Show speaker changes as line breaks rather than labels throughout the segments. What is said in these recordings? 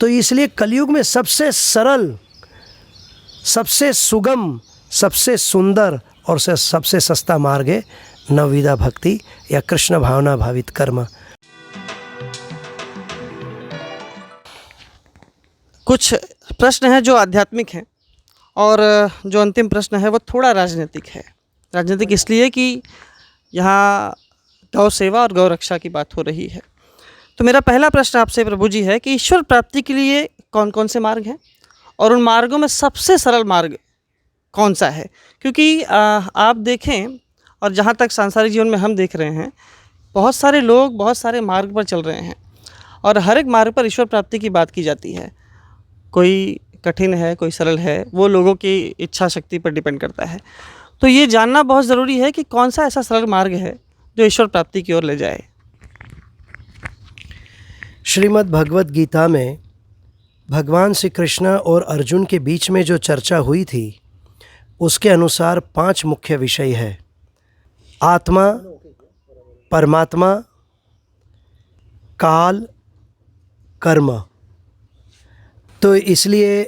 तो इसलिए कलयुग में सबसे सरल, सबसे सुगम, सबसे सुंदर और सबसे सस्ता मार्ग है नवविधा भक्ति या कृष्ण भावना भावित कर्म।
कुछ प्रश्न हैं जो आध्यात्मिक हैं और जो अंतिम प्रश्न है वो थोड़ा राजनीतिक है। राजनीतिक इसलिए कि यहाँ गौ सेवा और गौ रक्षा की बात हो रही है। तो मेरा पहला प्रश्न आपसे प्रभु जी है कि ईश्वर प्राप्ति के लिए कौन कौन से मार्ग हैं और उन मार्गों में सबसे सरल मार्ग कौन सा है? क्योंकि आप देखें और जहाँ तक सांसारिक जीवन में हम देख रहे हैं, बहुत सारे लोग बहुत सारे मार्ग पर चल रहे हैं और हर एक मार्ग पर ईश्वर प्राप्ति की बात की जाती है। कोई कठिन है, कोई सरल है, वो लोगों की इच्छा शक्ति पर डिपेंड करता है। तो ये जानना बहुत ज़रूरी है कि कौन सा ऐसा सरल मार्ग है जो ईश्वर प्राप्ति की ओर ले जाए।
श्रीमद् भगवत गीता में भगवान श्री कृष्ण और अर्जुन के बीच में जो चर्चा हुई थी उसके अनुसार 5 मुख्य विषय है: आत्मा, परमात्मा, काल, कर्म। तो इसलिए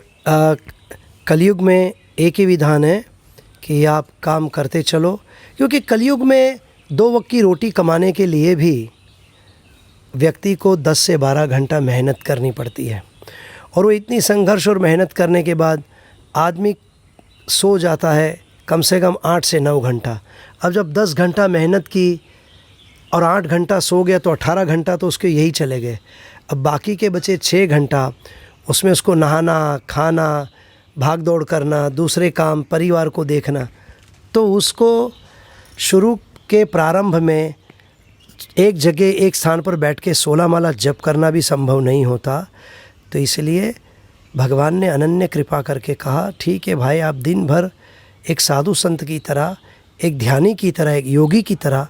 कलयुग में एक ही विधान है कि आप काम करते चलो, क्योंकि कलयुग में 2 वक्त की रोटी कमाने के लिए भी व्यक्ति को 10 से 12 घंटा मेहनत करनी पड़ती है और वो इतनी संघर्ष और मेहनत करने के बाद आदमी सो जाता है कम से कम 8 से 9 घंटा। अब जब 10 घंटा मेहनत की और 8 घंटा सो गया तो 18 घंटा तो उसके यही चले गए। अब बाकी के बचे 6 घंटा, उसमें उसको नहाना, खाना, भाग दौड़ करना, दूसरे काम, परिवार को देखना, तो उसको शुरू के प्रारंभ में एक जगह एक स्थान पर बैठ के 16 माला जप करना भी संभव नहीं होता। तो इसलिए भगवान ने अनन्य कृपा करके कहा, ठीक है भाई, आप दिन भर एक साधु संत की तरह, एक ध्यानी की तरह, एक योगी की तरह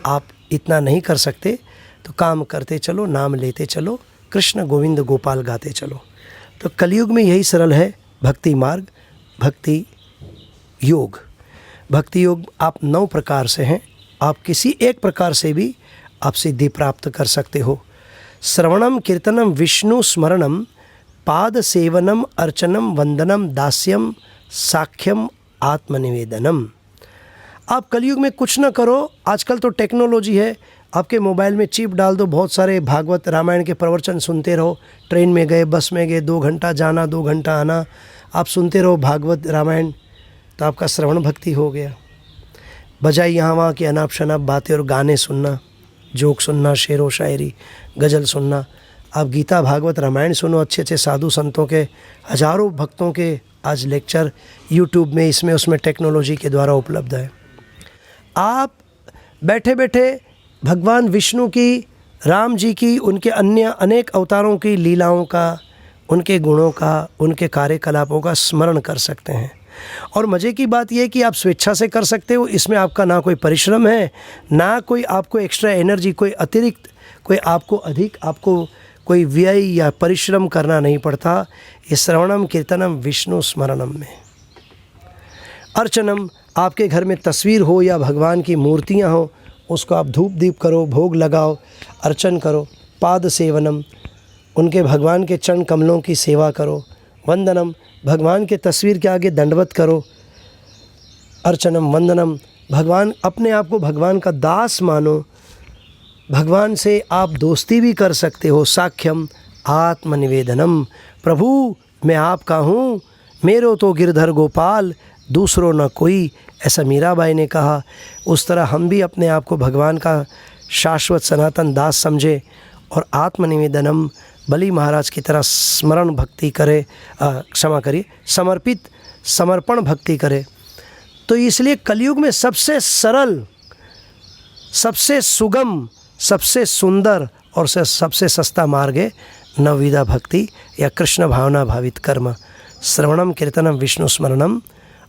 आप इतना नहीं कर सकते, तो काम करते चलो, नाम लेते चलो, कृष्ण गोविंद गोपाल गाते चलो। तो कलयुग में यही सरल है भक्ति मार्ग, भक्ति योग। भक्ति योग आप 9 प्रकार से हैं, आप किसी एक प्रकार से भी आप सिद्धि प्राप्त कर सकते हो। श्रवणम कीर्तनम विष्णु स्मरणम पाद सेवनम अर्चनम वंदनम दास्यम साख्यम आत्मनिवेदनम। आप कलयुग में कुछ ना करो, आजकल तो टेक्नोलॉजी है, आपके मोबाइल में चिप डाल दो, बहुत सारे भागवत रामायण के प्रवचन सुनते रहो। ट्रेन में गए, बस में गए, 2 घंटा जाना 2 घंटा आना, आप सुनते रहो भागवत रामायण, तो आपका श्रवण भक्ति हो गया। बजाय यहाँ वहाँ की अनाप शनाप बातें और गाने सुनना, जोक सुनना, शेरो शायरी, गज़ल सुनना। आप गीता भागवत रामायण सुनो, अच्छे अच्छे साधु संतों के, हजारों भक्तों के आज लेक्चर यूट्यूब में, इसमें उसमें टेक्नोलॉजी के द्वारा उपलब्ध है। आप बैठे बैठे भगवान विष्णु की, राम जी की, उनके अन्य अनेक अवतारों की लीलाओं का, उनके गुणों का, उनके कार्यकलापों का स्मरण कर सकते हैं। और मज़े की बात यह है कि आप स्वेच्छा से कर सकते हो, इसमें आपका ना कोई परिश्रम है, ना कोई आपको एक्स्ट्रा एनर्जी, कोई अतिरिक्त, कोई आपको अधिक, आपको कोई व्यय या परिश्रम करना नहीं पड़ता। इस श्रवणम कीर्तनम विष्णु स्मरणम में। अर्चनम, आपके घर में तस्वीर हो या भगवान की मूर्तियां हो, उसको आप धूप दीप करो, भोग लगाओ, अर्चन करो। पाद सेवनम, उनके भगवान के चरण कमलों की सेवा करो। वंदनम, भगवान के तस्वीर के आगे दंडवत करो। अर्चनम वंदनम, भगवान, अपने आप को भगवान का दास मानो, भगवान से आप दोस्ती भी कर सकते हो। साख्यम आत्मनिवेदनम, प्रभु मैं आपका हूँ, मेरो तो गिरधर गोपाल, दूसरों न कोई, ऐसा मीराबाई ने कहा। उस तरह हम भी अपने आप को भगवान का शाश्वत सनातन दास समझे और आत्मनिवेदनम, बलि महाराज की तरह स्मरण भक्ति करे, क्षमा करिए, समर्पित समर्पण भक्ति करे। तो इसलिए कलयुग में सबसे सरल, सबसे सुगम, सबसे सुंदर और सबसे सस्ता मार्ग है नवविधा भक्ति या कृष्ण भावना भावित कर्म। श्रवणम कीर्तनम विष्णु स्मरणम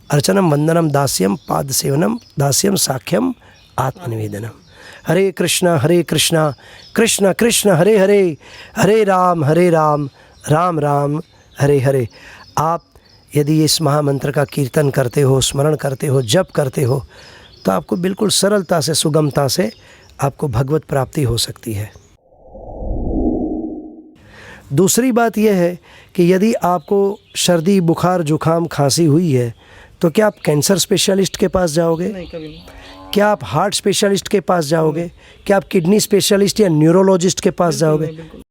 अर्चनम वंदनम दास्यम पाद सेवनम दास्यम साख्यम आत्मनिवेदनम। हरे कृष्णा कृष्ण कृष्ण हरे हरे, हरे राम राम राम हरे हरे। आप यदि इस महामंत्र का कीर्तन करते हो, स्मरण करते हो, जप करते हो, तो आपको बिल्कुल सरलता से, सुगमता से आपको भगवत प्राप्ति हो सकती है। दूसरी बात यह है कि यदि आपको सर्दी बुखार जुखाम खांसी हुई है तो क्या आप कैंसर स्पेशलिस्ट के पास जाओगे?
नहीं, कभी नहीं।
क्या आप हार्ट स्पेशलिस्ट के पास जाओगे? क्या आप किडनी स्पेशलिस्ट या न्यूरोलॉजिस्ट के पास जाओगे?
बिल्कुल।